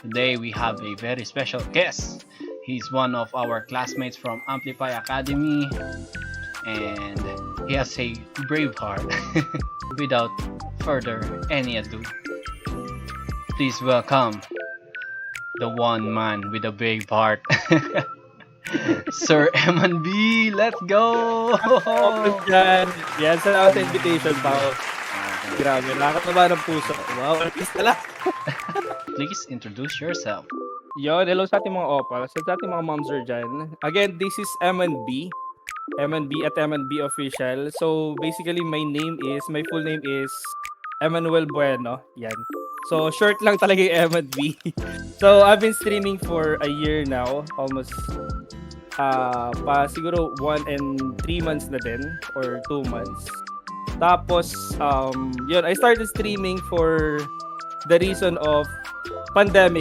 Today we have a very special guest. He's one of our classmates from Amplify Academy and he has a brave heart. Without further any ado, please welcome the one man with a brave heart. Sir Eman B, let's go! Open dyan. Yan, salamat sa invitation, Pao. Grabe, nakakataba ng puso. Wow, artist na lang. Please introduce yourself. Yon, hello sa ating mga opals, sa ating mga moms dyan. Again, this is M&B. M&B at M&B Official. So, basically, my full name is Emmanuel Bueno. Yan. So, short lang talaga yung M&B. So, I've been streaming for a year now. Almost, siguro 1 and 3 months na din. Or 2 months. Tapos, yun, I started streaming for the reason of pandemic.